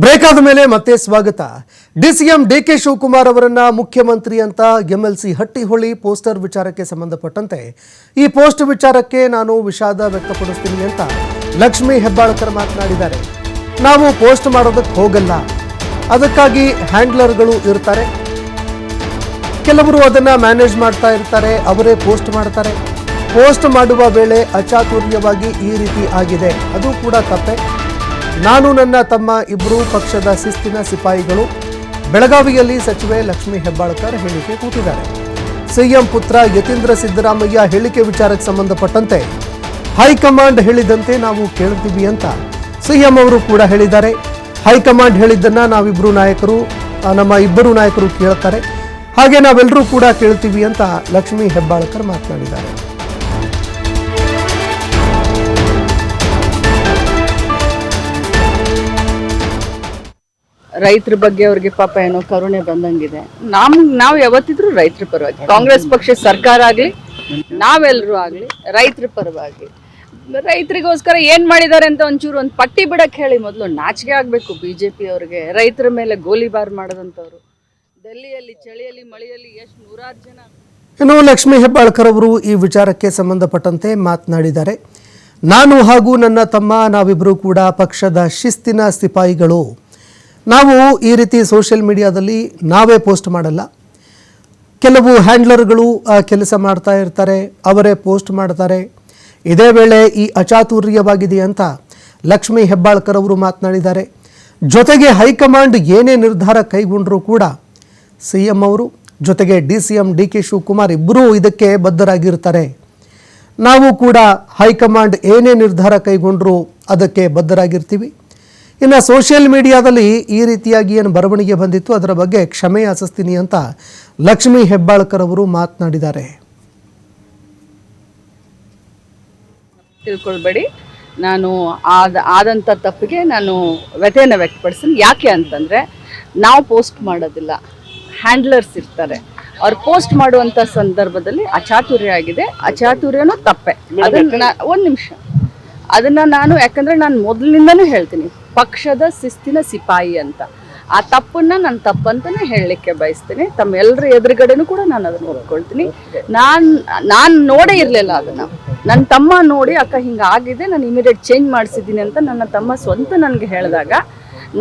Break ಆದ ಮೇಲೆ ಮತ್ತೆ ಸ್ವಾಗತ. ಡಿಸಿಎಂ ಡಿಕೆ ಶಿವಕುಮಾರ್ ಅವರನ್ನ ಮುಖ್ಯಮಂತ್ರಿ ಅಂತ ಎಂಎಲ್ಸಿ ಹಟ್ಟಿಹೊಳಿ ಪೋಸ್ಟರ್ ವಿಚಾರಕ್ಕೆ ಸಂಬಂಧಪಟ್ಟಂತೆ ಈ ಪೋಸ್ಟ್ ವಿಚಾರಕ್ಕೆ ನಾನು ವಿಷಾದ ವ್ಯಕ್ತಪಡಿಸ್ತೀನಿ ಅಂತ ಲಕ್ಷ್ಮೀ ಹೆಬ್ಬಾಳ್ಕರ್ ಮಾತನಾಡಿದ್ದಾರೆ. ನಾವು ಪೋಸ್ಟ್ ಮಾಡೋದಕ್ಕೆ ಹೋಗಲ್ಲ, ಅದಕ್ಕಾಗಿ ಹ್ಯಾಂಡ್ಲರ್ಗಳು ಇರ್ತಾರೆ, ಕೆಲವರು ಅದನ್ನ ಮ್ಯಾನೇಜ್ ಮಾಡ್ತಾ ಇರ್ತಾರೆ, ಅವರೇ ಪೋಸ್ಟ್ ಮಾಡ್ತಾರೆ. ಪೋಸ್ಟ್ ಮಾಡುವ ವೇಳೆ ಅಚಾತುರ್ಯವಾಗಿ ಈ ರೀತಿ ಆಗಿದೆ, ಅದು ಕೂಡ ತಪ್ಪೆ. ನಾನು ನನ್ನ ತಮ್ಮ ಇಬ್ಬರು ಪಕ್ಷದ ಶಿಸ್ತಿನ ಸಿಪಾಯಿಗಳು. ಬೆಳಗಾವಿಯಲ್ಲಿ ಸಚಿವೆ ಲಕ್ಷ್ಮೀ ಹೆಬ್ಬಾಳ್ಕರ್ ಹೇಳಿಕೆ ಕೊಟ್ಟಿದ್ದಾರೆ. ಸಿಎಂ ಪುತ್ರ ಯತೀಂದ್ರ ಸಿದ್ದರಾಮಯ್ಯ ಹೇಳಿಕೆ ವಿಚಾರಕ್ಕೆ ಸಂಬಂಧಪಟ್ಟಂತೆ ಹೈಕಮಾಂಡ್ ಹೇಳಿದಂತೆ ನಾವು ಕೇಳ್ತೀವಿ ಅಂತ ಸಿಎಂ ಅವರು ಕೂಡ ಹೇಳಿದ್ದಾರೆ. ಹೈಕಮಾಂಡ್ ಹೇಳಿದ್ದನ್ನ ನಮ್ಮ ಇಬ್ಬರು ನಾಯಕರು ಕೇಳ್ತಾರೆ, ಹಾಗೆ ನಾವೆಲ್ಲರೂ ಕೂಡ ಕೇಳ್ತೀವಿ ಅಂತ ಲಕ್ಷ್ಮೀ ಹೆಬ್ಬಾಳ್ಕರ್ ಮಾತನಾಡಿದ್ದಾರೆ. ರೈತರ ಬಗ್ಗೆ ಅವ್ರಿಗೆ ಪಾಪ ಏನೋ ಕರುಣೆ ಬಂದಂಗಿದೆ. ನಾವು ಯಾವತ್ತಿದ್ರು ರೈತರ ಪರವಾಗಿ, ಕಾಂಗ್ರೆಸ್ ಪಕ್ಷ ಸರ್ಕಾರ ಆಗ್ಲಿ ನಾವೆಲ್ಲರೂ ಆಗ್ಲಿ ರೈತರ ಪರವಾಗಿ. ರೈತರಿಗೋಸ್ಕರ ಏನ್ ಮಾಡಿದ್ದಾರೆ ಅಂತ ಒಂದು ಪಟ್ಟಿ ಬಿಡಕ್ ಹೇಳಿ. ಮೊದಲು ನಾಚಿಕೆ ಆಗ್ಬೇಕು ಬಿಜೆಪಿ ಅವ್ರಿಗೆ. ರೈತರ ಮೇಲೆ ಗೋಲಿಬಾರ್ ಮಾಡದಂತವ್ರು ಡೆಲ್ಲಿಯಲ್ಲಿ ಚಳಿಯಲ್ಲಿ ಮಳೆಯಲ್ಲಿ ಎಷ್ಟು ನೂರಾರು ಜನ. ಇನ್ನು ಲಕ್ಷ್ಮೀ ಹೆಬ್ಬಾಳ್ಕರ್ ಅವರು ಈ ವಿಚಾರಕ್ಕೆ ಸಂಬಂಧಪಟ್ಟಂತೆ ಮಾತನಾಡಿದ್ದಾರೆ. ನಾನು ಹಾಗೂ ನನ್ನ ತಮ್ಮ ನಾವಿಬ್ಬರು ಕೂಡ ಪಕ್ಷದ ಶಿಸ್ತಿನ ಸಿಪಾಯಿಗಳು. ನಾವು ಈ ರೀತಿ ಸೋಷಿಯಲ್ ಮೀಡಿಯಾದಲ್ಲಿ ನಾವೇ ಪೋಸ್ಟ್ ಮಾಡಲ್ಲ, ಕೆಲವು ಹ್ಯಾಂಡ್ಲರ್ಗಳು ಕೆಲಸ ಮಾಡ್ತಾ ಇರ್ತಾರೆ, ಅವರೇ ಪೋಸ್ಟ್ ಮಾಡ್ತಾರೆ. ಇದೇ ವೇಳೆ ಈ ಅಚಾತುರ್ಯವಾಗಿದೆ ಅಂತ ಲಕ್ಷ್ಮೀ ಹೆಬ್ಬಾಳ್ಕರ್ ಅವರು ಮಾತನಾಡಿದ್ದಾರೆ. ಜೊತೆಗೆ ಹೈಕಮಾಂಡ್ ಏನೇ ನಿರ್ಧಾರ ಕೈಗೊಂಡರೂ ಕೂಡ ಸಿಎಂ ಅವರು ಜೊತೆಗೆ ಡಿಸಿಎಂ ಡಿಕೆ ಶಿವಕುಮಾರ್ ಇಬ್ಬರೂ ಇದಕ್ಕೆ ಬದ್ಧರಾಗಿರ್ತಾರೆ. ನಾವು ಕೂಡ ಹೈಕಮಾಂಡ್ ಏನೇ ನಿರ್ಧಾರ ಕೈಗೊಂಡರೂ ಅದಕ್ಕೆ ಬದ್ಧರಾಗಿರ್ತೀವಿ. ಇನ್ನು ಸೋಷಿಯಲ್ ಮೀಡಿಯಾದಲ್ಲಿ ಈ ರೀತಿಯಾಗಿ ಏನು ಬರವಣಿಗೆ ಬಂದಿತ್ತು ಅದರ ಬಗ್ಗೆ ಕ್ಷಮೆ ಯಾಚಿಸ್ತೀನಿ ಅಂತ ಲಕ್ಷ್ಮೀ ಹೆಬ್ಬಾಳ್ಕರ್ ಅವರು ಮಾತನಾಡಿದ್ದಾರೆ. ತಿಳ್ಕೊಳ್ಬೇಡಿ, ನಾನು ಆದಂಥ ತಪ್ಪಿಗೆ ನಾನು ವ್ಯಥೆಯನ್ನು ವ್ಯಕ್ತಪಡಿಸ್ತೀನಿ. ಯಾಕೆ ಅಂತಂದರೆ ನಾವು ಪೋಸ್ಟ್ ಮಾಡೋದಿಲ್ಲ, ಹ್ಯಾಂಡ್ಲರ್ಸ್ ಇರ್ತಾರೆ. ಅವ್ರು ಪೋಸ್ಟ್ ಮಾಡುವಂಥ ಸಂದರ್ಭದಲ್ಲಿ ಅಚಾತುರ್ಯ ಆಗಿದೆ, ಅಚಾತುರ್ಯನೂ ತಪ್ಪೆ. ಅದನ್ನು ಒಂದು ನಿಮಿಷ ನಾನು ಯಾಕಂದರೆ ನಾನು ಮೊದಲಿನಿಂದನೂ ಹೇಳ್ತೀನಿ ಪಕ್ಷದ ಶಿಸ್ತಿನ ಸಿಪಾಯಿ ಅಂತ. ಆ ತಪ್ಪನ್ನ ನಾನು ತಪ್ಪಂತಾನೆ ಹೇಳಲಿಕ್ಕೆ ಬಯಸ್ತೀನಿ. ತಮ್ಮೆಲ್ಲರ ಎದುರುಗಡೆನೂ ಕೂಡ ನಾನು ಅದನ್ನು ಒಪ್ಕೊಳ್ತೀನಿ. ನಾನು ನೋಡೇ ಇರಲಿಲ್ಲ ಅದನ್ನು. ನನ್ನ ತಮ್ಮ ನೋಡಿ ಅಕ್ಕ ಹಿಂಗಾಗಿದೆ, ನಾನು ಇಮಿಡಿಯೇಟ್ ಚೇಂಜ್ ಮಾಡಿಸಿದ್ದೀನಿ ಅಂತ ನನ್ನ ತಮ್ಮ ಸ್ವಂತ ನನಗೆ ಹೇಳಿದಾಗ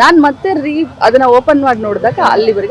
ನಾನು ಮತ್ತೆ ಅದನ್ನು ಓಪನ್ ಮಾಡಿ ನೋಡಿದಾಗ ಅಲ್ಲಿವರೆಗೆ